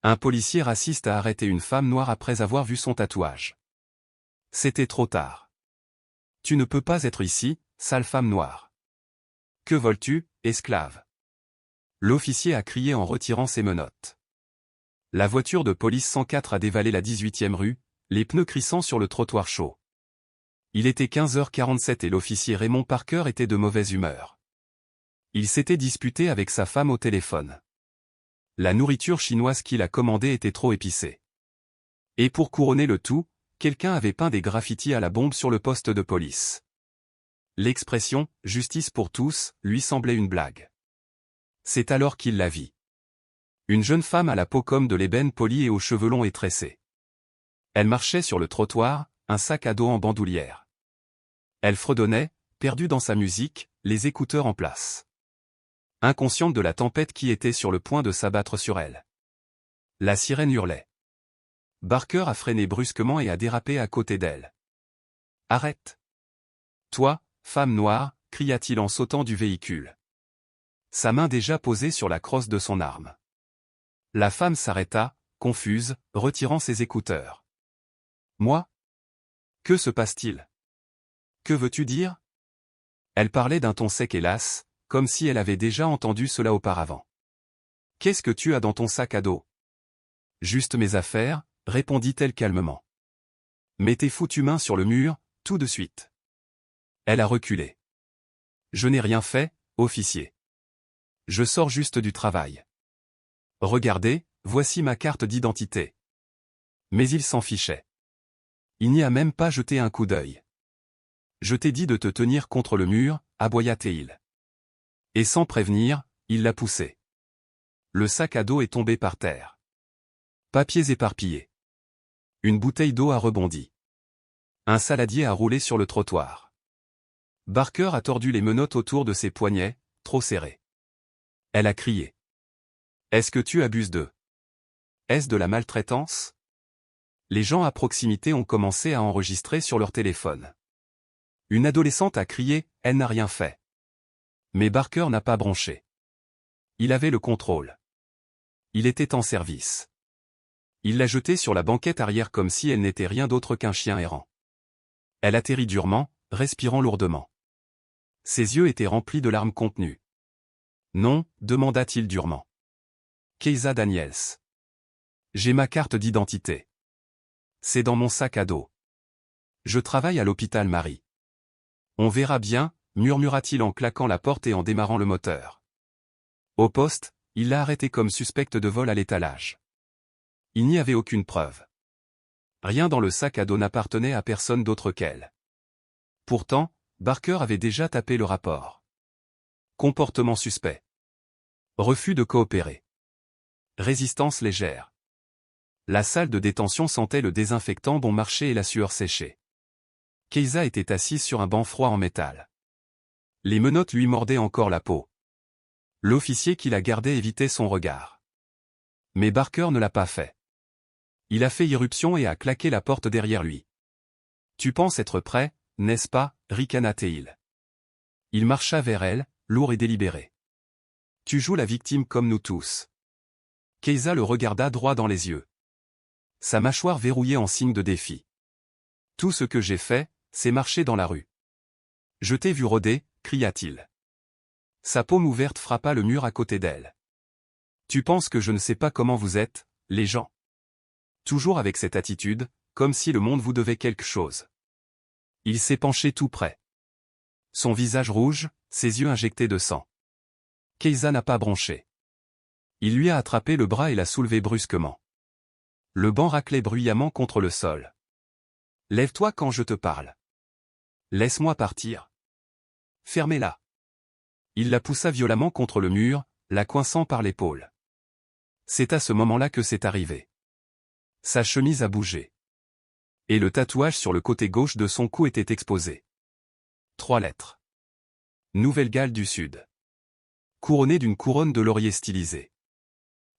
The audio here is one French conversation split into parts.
Un policier raciste a arrêté une femme noire après avoir vu son tatouage. C'était trop tard. Tu ne peux pas être ici, sale femme noire. Que voles-tu, esclave? L'officier a crié en retirant ses menottes. La voiture de police 104 a dévalé la 18e rue, les pneus crissant sur le trottoir chaud. Il était 15h47 et l'officier Raymond Parker était de mauvaise humeur. Il s'était disputé avec sa femme au téléphone. La nourriture chinoise qu'il a commandée était trop épicée. Et pour couronner le tout, quelqu'un avait peint des graffitis à la bombe sur le poste de police. L'expression « justice pour tous » lui semblait une blague. C'est alors qu'il la vit. Une jeune femme à la peau comme de l'ébène polie et aux cheveux longs et tressés. Elle marchait sur le trottoir, un sac à dos en bandoulière. Elle fredonnait, perdue dans sa musique, les écouteurs en place. Inconsciente de la tempête qui était sur le point de s'abattre sur elle. La sirène hurlait. Barker a freiné brusquement et a dérapé à côté d'elle. « Arrête! Toi, femme noire !» cria-t-il en sautant du véhicule. Sa main déjà posée sur la crosse de son arme. La femme s'arrêta, confuse, retirant ses écouteurs. « Moi? Que se passe-t-il? Que veux-tu dire ?» Elle parlait d'un ton sec et las, comme si elle avait déjà entendu cela auparavant. « Qu'est-ce que tu as dans ton sac à dos? » « Juste mes affaires, » répondit-elle calmement. « Mets tes foutues mains sur le mur, tout de suite. » Elle a reculé. « Je n'ai rien fait, officier. Je sors juste du travail. Regardez, voici ma carte d'identité. » Mais il s'en fichait. Il n'y a même pas jeté un coup d'œil. « Je t'ai dit de te tenir contre le mur, » aboya-t-il. Et sans prévenir, il l'a poussé. Le sac à dos est tombé par terre. Papiers éparpillés. Une bouteille d'eau a rebondi. Un saladier a roulé sur le trottoir. Barker a tordu les menottes autour de ses poignets, trop serrés. Elle a crié. « Est-ce que tu abuses d'eux? Est-ce de la maltraitance ?» Les gens à proximité ont commencé à enregistrer sur leur téléphone. Une adolescente a crié, elle n'a rien fait. Mais Barker n'a pas bronché. Il avait le contrôle. Il était en service. Il l'a jetée sur la banquette arrière comme si elle n'était rien d'autre qu'un chien errant. Elle atterrit durement, respirant lourdement. Ses yeux étaient remplis de larmes contenues. « Non » demanda-t-il durement. « Keisa Daniels. J'ai ma carte d'identité. C'est dans mon sac à dos. Je travaille à l'hôpital Marie. On verra bien, » murmura-t-il en claquant la porte et en démarrant le moteur. Au poste, il l'a arrêtée comme suspecte de vol à l'étalage. Il n'y avait aucune preuve. Rien dans le sac à dos n'appartenait à personne d'autre qu'elle. Pourtant, Barker avait déjà tapé le rapport. Comportement suspect. Refus de coopérer. Résistance légère. La salle de détention sentait le désinfectant bon marché et la sueur séchée. Keisa était assise sur un banc froid en métal. Les menottes lui mordaient encore la peau. L'officier qui la gardait évitait son regard. Mais Barker ne l'a pas fait. Il a fait irruption et a claqué la porte derrière lui. « Tu penses être prêt, n'est-ce pas » ricana-t-il. Il marcha vers elle, lourd et délibéré. « Tu joues la victime comme nous tous. » Keisa le regarda droit dans les yeux. Sa mâchoire verrouillée en signe de défi. « Tout ce que j'ai fait, c'est marcher dans la rue. »« Je t'ai vu rôder » cria-t-il. Sa paume ouverte frappa le mur à côté d'elle. « Tu penses que je ne sais pas comment vous êtes, les gens? Toujours avec cette attitude, comme si le monde vous devait quelque chose. » Il s'est penché tout près. Son visage rouge, ses yeux injectés de sang. Keisa n'a pas bronché. Il lui a attrapé le bras et l'a soulevé brusquement. Le banc raclait bruyamment contre le sol. « Lève-toi quand je te parle. Laisse-moi partir. Fermez-la. » Il la poussa violemment contre le mur, la coinçant par l'épaule. C'est à ce moment-là que c'est arrivé. Sa chemise a bougé. Et le tatouage sur le côté gauche de son cou était exposé. 3 lettres. Nouvelle-Galles du Sud. Couronné d'une couronne de laurier stylisée.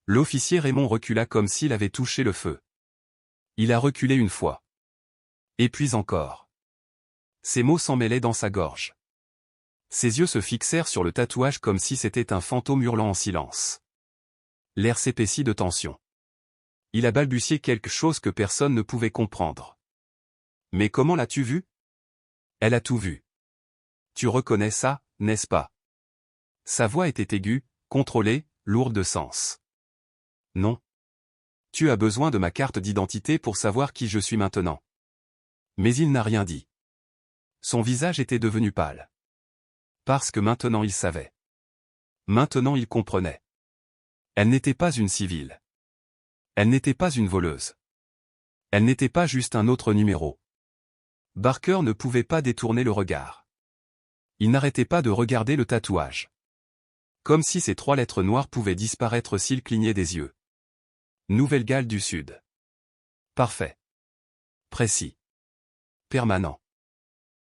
L'officier Raymond recula comme s'il avait touché le feu. Il a reculé une fois. Et puis encore. Ces mots s'en mêlaient dans sa gorge. Ses yeux se fixèrent sur le tatouage comme si c'était un fantôme hurlant en silence. L'air s'épaissit de tension. Il a balbutié quelque chose que personne ne pouvait comprendre. Mais comment l'as-tu vu? Elle a tout vu. Tu reconnais ça, n'est-ce pas? Sa voix était aiguë, contrôlée, lourde de sens. Non. Tu as besoin de ma carte d'identité pour savoir qui je suis maintenant. Mais il n'a rien dit. Son visage était devenu pâle. Parce que maintenant il savait. Maintenant il comprenait. Elle n'était pas une civile. Elle n'était pas une voleuse. Elle n'était pas juste un autre numéro. Barker ne pouvait pas détourner le regard. Il n'arrêtait pas de regarder le tatouage. Comme si ces 3 lettres noires pouvaient disparaître s'il clignait des yeux. Nouvelle-Galles du Sud. Parfait. Précis. Permanent.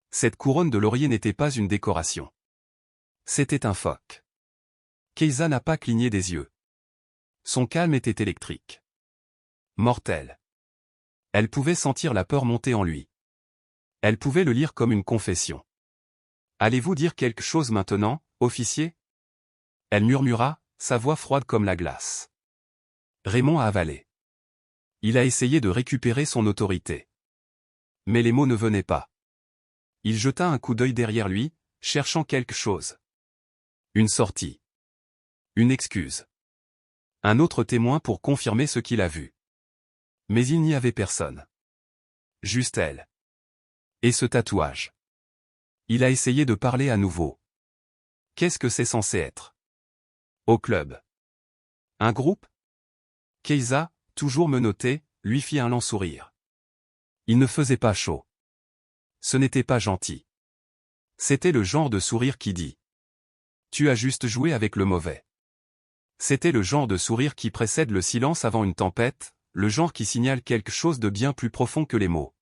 Cette couronne de laurier n'était pas une décoration. C'était un phoque. Keiza n'a pas cligné des yeux. Son calme était électrique. Mortel. Elle pouvait sentir la peur monter en lui. Elle pouvait le lire comme une confession. Allez-vous dire quelque chose maintenant, officier? Elle murmura, sa voix froide comme la glace. Raymond a avalé. Il a essayé de récupérer son autorité. Mais les mots ne venaient pas. Il jeta un coup d'œil derrière lui, cherchant quelque chose. Une sortie. Une excuse. Un autre témoin pour confirmer ce qu'il a vu. Mais il n'y avait personne. Juste elle. Et ce tatouage. Il a essayé de parler à nouveau. Qu'est-ce que c'est censé être? Au club. Un groupe? Keiza, toujours menottée, lui fit un lent sourire. Il ne faisait pas chaud. Ce n'était pas gentil. C'était le genre de sourire qui dit. Tu as juste joué avec le mauvais. C'était le genre de sourire qui précède le silence avant une tempête, le genre qui signale quelque chose de bien plus profond que les mots.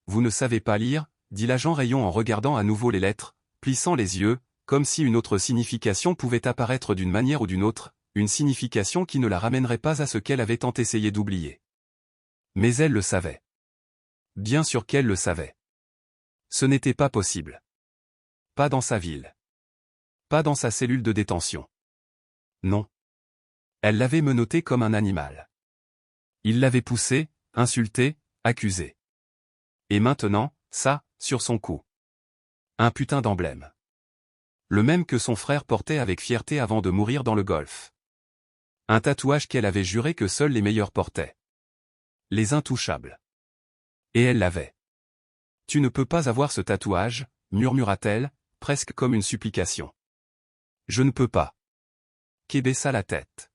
Vous ne savez pas lire, dit l'agent Rayon en regardant à nouveau les lettres, plissant les yeux, comme si une autre signification pouvait apparaître d'une manière ou d'une autre, une signification qui ne la ramènerait pas à ce qu'elle avait tant essayé d'oublier. Mais elle le savait. Bien sûr qu'elle le savait. Ce n'était pas possible. Pas dans sa ville. Pas dans sa cellule de détention. Non. Elle l'avait menotté comme un animal. Il l'avait poussé, insulté, accusé. Et maintenant, ça, sur son cou. Un putain d'emblème. Le même que son frère portait avec fierté avant de mourir dans le Golfe. Un tatouage qu'elle avait juré que seuls les meilleurs portaient. Les intouchables. Et elle l'avait. Tu ne peux pas avoir ce tatouage, murmura-t-elle, presque comme une supplication. Je ne peux pas. Kay baissa la tête.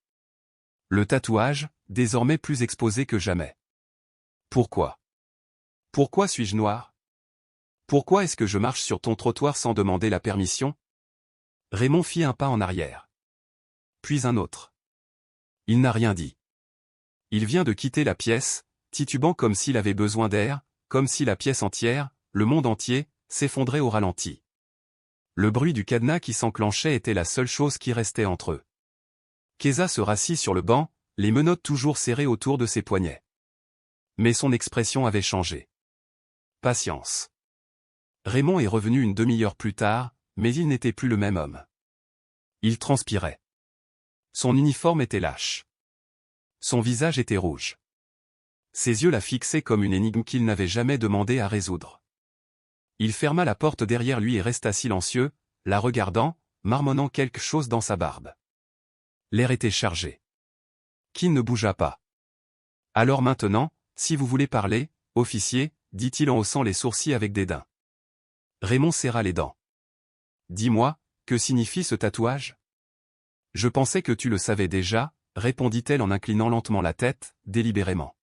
Le tatouage, désormais plus exposé que jamais. Pourquoi? Pourquoi suis-je noir? Pourquoi est-ce que je marche sur ton trottoir sans demander la permission? Raymond fit un pas en arrière. Puis un autre. Il n'a rien dit. Il vient de quitter la pièce, titubant comme s'il avait besoin d'air, comme si la pièce entière, le monde entier, s'effondrait au ralenti. Le bruit du cadenas qui s'enclenchait était la seule chose qui restait entre eux. Keiza se rassit sur le banc, les menottes toujours serrées autour de ses poignets. Mais son expression avait changé. Patience. Raymond est revenu une demi-heure plus tard, mais il n'était plus le même homme. Il transpirait. Son uniforme était lâche. Son visage était rouge. Ses yeux la fixaient comme une énigme qu'il n'avait jamais demandé à résoudre. Il ferma la porte derrière lui et resta silencieux, la regardant, marmonnant quelque chose dans sa barbe. L'air était chargé. Qu'il ne bougea pas. Alors maintenant, si vous voulez parler, officier, dit-il en haussant les sourcils avec dédain. Raymond serra les dents. Dis-moi, que signifie ce tatouage? Je pensais que tu le savais déjà, répondit-elle en inclinant lentement la tête, délibérément.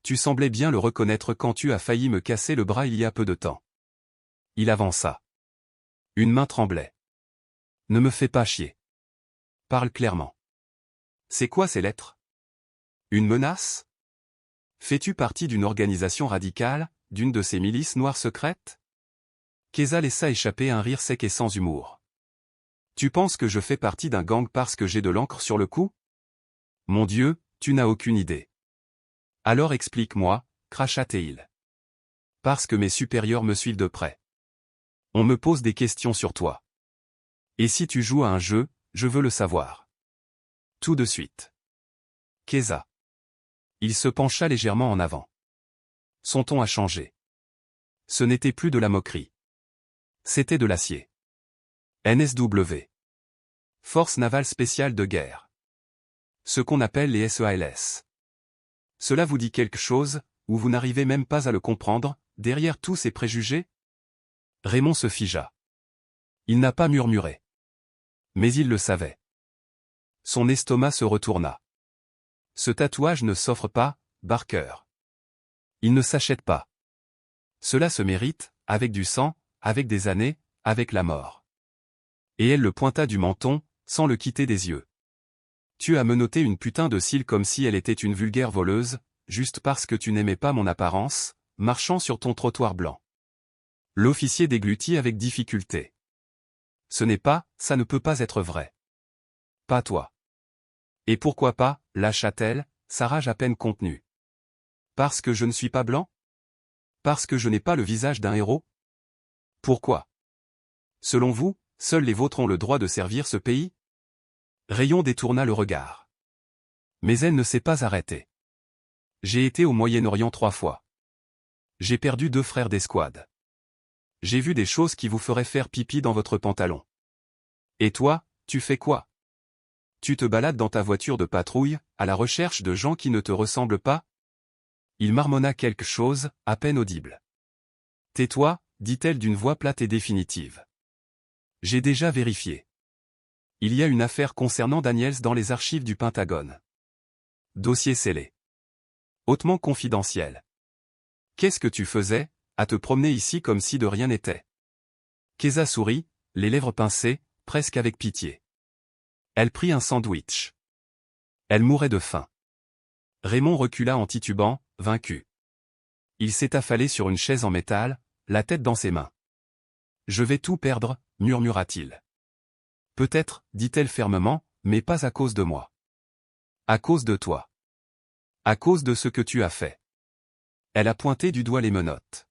Tu semblais bien le reconnaître quand tu as failli me casser le bras il y a peu de temps. Il avança. Une main tremblait. Ne me fais pas chier. Parle clairement. C'est quoi ces lettres? Une menace? Fais-tu partie d'une organisation radicale, d'une de ces milices noires secrètes? Keiza laissa échapper un rire sec et sans humour. Tu penses que je fais partie d'un gang parce que j'ai de l'encre sur le cou? Mon Dieu, tu n'as aucune idée. Alors explique-moi, cracha Teil. Parce que mes supérieurs me suivent de près. On me pose des questions sur toi. Et si tu joues à un jeu, je veux le savoir. Tout de suite. Keiza. Il se pencha légèrement en avant. Son ton a changé. Ce n'était plus de la moquerie. C'était de l'acier. NSW. Force navale spéciale de guerre. Ce qu'on appelle les SEALS. Cela vous dit quelque chose, ou vous n'arrivez même pas à le comprendre, derrière tous ces préjugés? Raymond se figea. Il n'a pas murmuré. Mais il le savait. Son estomac se retourna. Ce tatouage ne s'offre pas, Barker. Il ne s'achète pas. Cela se mérite, avec du sang, avec des années, avec la mort. Et elle le pointa du menton, sans le quitter des yeux. Tu as menotté une putain de cils comme si elle était une vulgaire voleuse, juste parce que tu n'aimais pas mon apparence, marchant sur ton trottoir blanc. L'officier déglutit avec difficulté. Ce n'est pas, ça ne peut pas être vrai. Pas toi. Et pourquoi pas, lâcha-t-elle, sa rage à peine contenue. Parce que je ne suis pas blanc? Parce que je n'ai pas le visage d'un héros? Pourquoi? Selon vous, seuls les vôtres ont le droit de servir ce pays? Rayon détourna le regard. Mais elle ne s'est pas arrêtée. J'ai été au Moyen-Orient 3 fois. J'ai perdu 2 frères d'escouade. J'ai vu des choses qui vous feraient faire pipi dans votre pantalon. Et toi, tu fais quoi? Tu te balades dans ta voiture de patrouille, à la recherche de gens qui ne te ressemblent pas? Il marmonna quelque chose, à peine audible. Tais-toi, dit-elle d'une voix plate et définitive. J'ai déjà vérifié. Il y a une affaire concernant Daniels dans les archives du Pentagone. Dossier scellé. Hautement confidentiel. Qu'est-ce que tu faisais, à te promener ici comme si de rien n'était? Keza sourit, les lèvres pincées, presque avec pitié. Elle prit un sandwich. Elle mourait de faim. Raymond recula en titubant, vaincu. Il s'est affalé sur une chaise en métal, la tête dans ses mains. Je vais tout perdre, murmura-t-il. Peut-être, dit-elle fermement, mais pas à cause de moi. À cause de toi. À cause de ce que tu as fait. Elle a pointé du doigt les menottes.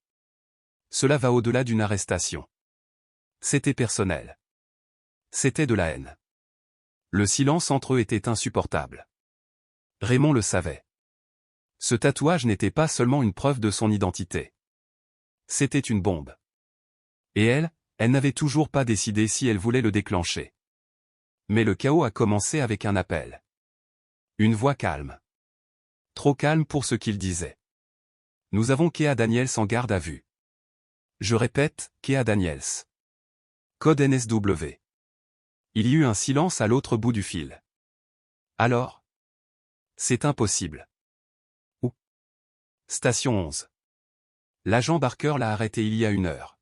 Cela va au-delà d'une arrestation. C'était personnel. C'était de la haine. Le silence entre eux était insupportable. Raymond le savait. Ce tatouage n'était pas seulement une preuve de son identité. C'était une bombe. Et elle n'avait toujours pas décidé si elle voulait le déclencher. Mais le chaos a commencé avec un appel. Une voix calme. Trop calme pour ce qu'il disait. Nous avons Kea Daniels en garde à vue. Je répète, Kea Daniels. Code NSW. Il y eut un silence à l'autre bout du fil. Alors? C'est impossible. Où? Station 11. L'agent Barker l'a arrêté il y a 1 heure.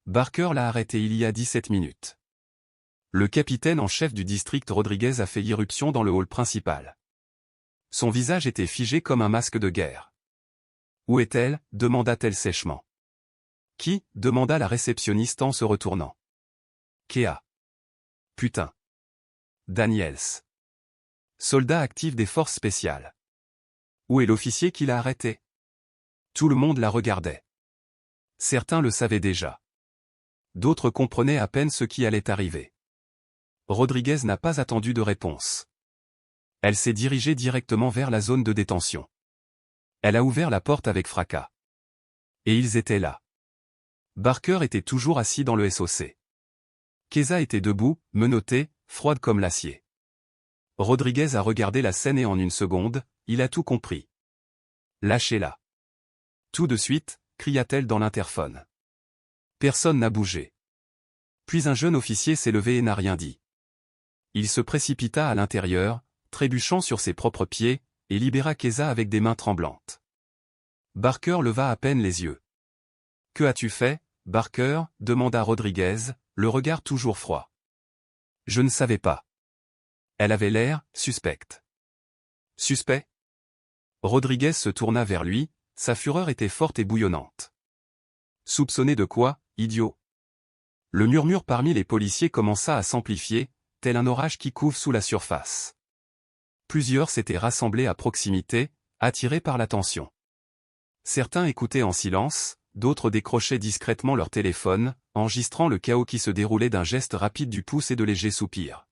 Barker l'a arrêté il y a 17 minutes. Le capitaine en chef du district Rodriguez a fait irruption dans le hall principal. Son visage était figé comme un masque de guerre. Où est-elle? Demanda-t-elle sèchement. Qui? Demanda la réceptionniste en se retournant. Kea. Putain. Daniels. Soldat actif des forces spéciales. Où est l'officier qui l'a arrêté? Tout le monde la regardait. Certains le savaient déjà. D'autres comprenaient à peine ce qui allait arriver. Rodriguez n'a pas attendu de réponse. Elle s'est dirigée directement vers la zone de détention. Elle a ouvert la porte avec fracas. Et ils étaient là. Barker était toujours assis dans le SOC. Keza était debout, menottée, froide comme l'acier. Rodriguez a regardé la scène et en 1 seconde, il a tout compris. Lâchez-la. Tout de suite, cria-t-elle dans l'interphone. Personne n'a bougé. Puis un jeune officier s'est levé et n'a rien dit. Il se précipita à l'intérieur, trébuchant sur ses propres pieds, et libéra Keza avec des mains tremblantes. Barker leva à peine les yeux. Que as-tu fait, Barker? Demanda Rodriguez, le regard toujours froid. Je ne savais pas. Elle avait l'air suspecte. Suspect? Rodriguez se tourna vers lui, sa fureur était forte et bouillonnante. Soupçonné de quoi, idiot? Le murmure parmi les policiers commença à s'amplifier, tel un orage qui couve sous la surface. Plusieurs s'étaient rassemblés à proximité, attirés par l'attention. Certains écoutaient en silence, d'autres décrochaient discrètement leur téléphone, enregistrant le chaos qui se déroulait d'un geste rapide du pouce et de légers soupirs.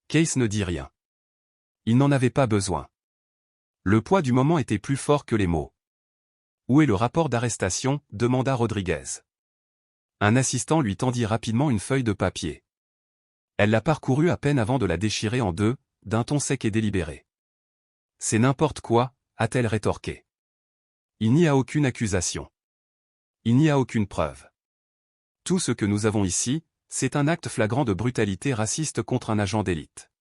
Case ne dit rien. Il n'en avait pas besoin. Le poids du moment était plus fort que les mots. Où est le rapport d'arrestation? Demanda Rodriguez. Un assistant lui tendit rapidement une feuille de papier. Elle la parcourut à peine avant de la déchirer en deux, d'un ton sec et délibéré. C'est n'importe quoi, a-t-elle rétorqué. Il n'y a aucune accusation. Il n'y a aucune preuve. Tout ce que nous avons ici, c'est un acte flagrant de brutalité raciste contre un agent d'élite.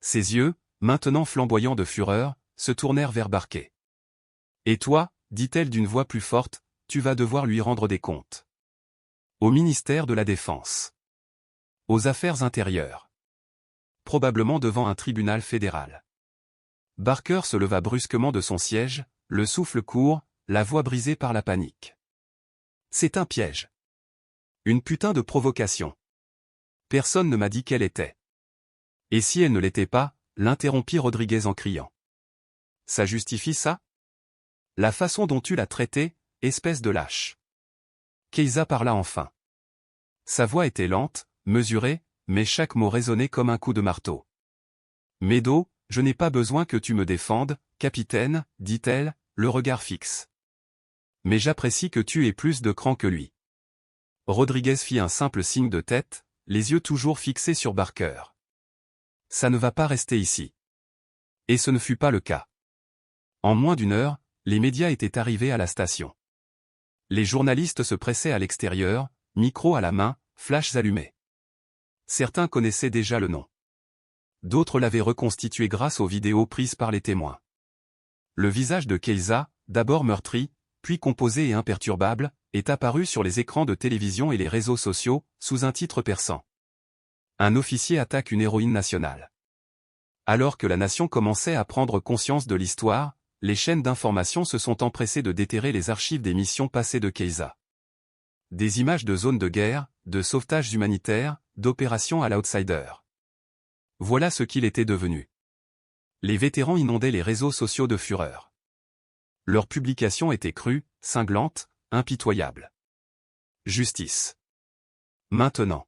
Ses yeux, maintenant flamboyants de fureur, se tournèrent vers Barquet. Et toi, dit-elle d'une voix plus forte, tu vas devoir lui rendre des comptes. Au ministère de la Défense. Aux Affaires intérieures. Probablement devant un tribunal fédéral. Barker se leva brusquement de son siège, le souffle court, la voix brisée par la panique. C'est un piège. Une putain de provocation. Personne ne m'a dit qu'elle était. Et si elle ne l'était pas, l'interrompit Rodriguez en criant. Ça justifie ça? La façon dont tu l'as traitée, espèce de lâche. Keiza parla enfin. Sa voix était lente, mesurée, mais chaque mot résonnait comme un coup de marteau. Meadow, je n'ai pas besoin que tu me défendes, capitaine, dit-elle, le regard fixe. Mais j'apprécie que tu aies plus de cran que lui. Rodriguez fit un simple signe de tête, les yeux toujours fixés sur Barker. Ça ne va pas rester ici. Et ce ne fut pas le cas. En moins d'une heure, les médias étaient arrivés à la station. Les journalistes se pressaient à l'extérieur, micro à la main, flashs allumés. Certains connaissaient déjà le nom. D'autres l'avaient reconstitué grâce aux vidéos prises par les témoins. Le visage de Keiza, d'abord meurtri, puis composé et imperturbable, est apparu sur les écrans de télévision et les réseaux sociaux, sous un titre perçant. Un officier attaque une héroïne nationale. Alors que la nation commençait à prendre conscience de l'histoire, les chaînes d'information se sont empressées de déterrer les archives des missions passées de Keiza. Des images de zones de guerre, de sauvetages humanitaires, d'opérations à l'outsider. Voilà ce qu'il était devenu. Les vétérans inondaient les réseaux sociaux de fureur. Leurs publications étaient crues, cinglantes, impitoyables. Justice. Maintenant.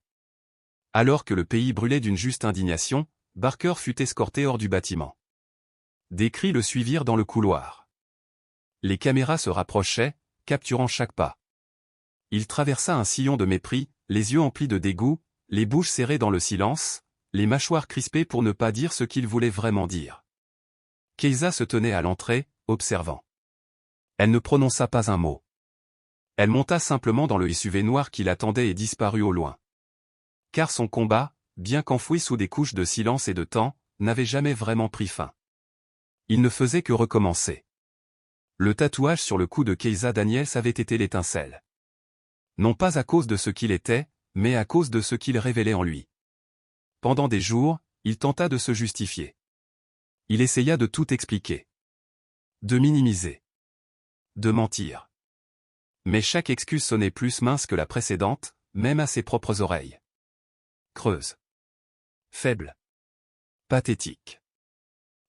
Alors que le pays brûlait d'une juste indignation, Barker fut escorté hors du bâtiment. Des cris le suivirent dans le couloir. Les caméras se rapprochaient, capturant chaque pas. Il traversa un sillon de mépris, les yeux emplis de dégoût, les bouches serrées dans le silence, les mâchoires crispées pour ne pas dire ce qu'il voulait vraiment dire. Keiza se tenait à l'entrée, observant. Elle ne prononça pas un mot. Elle monta simplement dans le SUV noir qui l'attendait et disparut au loin. Car son combat, bien qu'enfoui sous des couches de silence et de temps, n'avait jamais vraiment pris fin. Il ne faisait que recommencer. Le tatouage sur le cou de Keiza Daniels avait été l'étincelle. Non pas à cause de ce qu'il était, mais à cause de ce qu'il révélait en lui. Pendant des jours, il tenta de se justifier. Il essaya de tout expliquer. De minimiser. De mentir. Mais chaque excuse sonnait plus mince que la précédente, même à ses propres oreilles. Creuse. Faible. Pathétique.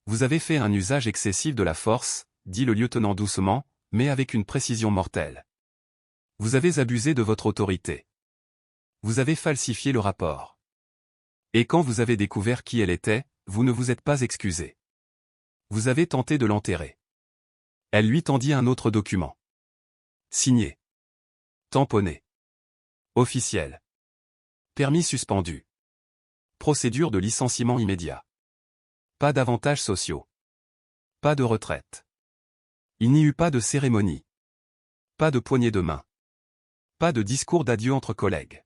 Vous avez fait un usage excessif de la force, dit le lieutenant doucement, mais avec une précision mortelle. Vous avez abusé de votre autorité. Vous avez falsifié le rapport. Et quand vous avez découvert qui elle était, vous ne vous êtes pas excusé. Vous avez tenté de l'enterrer. Elle lui tendit un autre document. Signé. Tamponné. Officiel. Permis suspendu. Procédure de licenciement immédiat. Pas d'avantages sociaux. Pas de retraite. Il n'y eut pas de cérémonie. Pas de poignée de main. Pas de discours d'adieu entre collègues.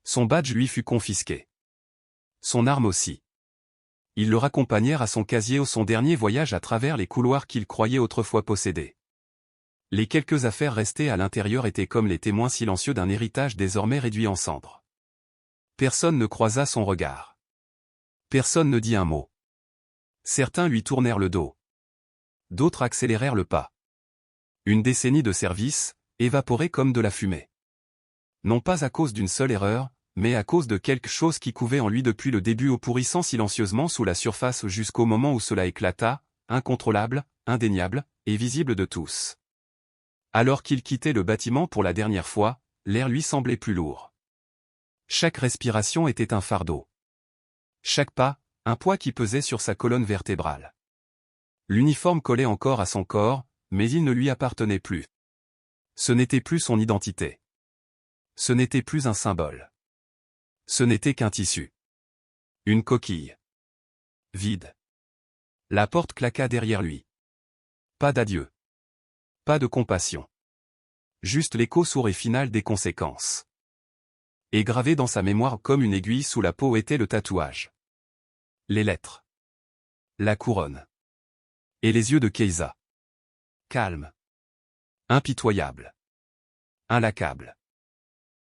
Son badge lui fut confisqué. Son arme aussi. Ils le raccompagnèrent à son casier au son dernier voyage à travers les couloirs qu'il croyait autrefois posséder. Les quelques affaires restées à l'intérieur étaient comme les témoins silencieux d'un héritage désormais réduit en cendres. Personne ne croisa son regard. Personne ne dit un mot. Certains lui tournèrent le dos. D'autres accélérèrent le pas. Une décennie de service, évaporée comme de la fumée. Non pas à cause d'une seule erreur, mais à cause de quelque chose qui couvait en lui depuis le début au pourrissant silencieusement sous la surface jusqu'au moment où cela éclata, incontrôlable, indéniable, et visible de tous. Alors qu'il quittait le bâtiment pour la dernière fois, l'air lui semblait plus lourd. Chaque respiration était un fardeau. Chaque pas, un poids qui pesait sur sa colonne vertébrale. L'uniforme collait encore à son corps, mais il ne lui appartenait plus. Ce n'était plus son identité. Ce n'était plus un symbole. Ce n'était qu'un tissu. Une coquille. Vide. La porte claqua derrière lui. Pas d'adieu. Pas de compassion. Juste l'écho sourd et final des conséquences. Et gravé dans sa mémoire comme une aiguille sous la peau était le tatouage. Les lettres. La couronne. Et les yeux de Keiza. Calme. Impitoyable. Implacable.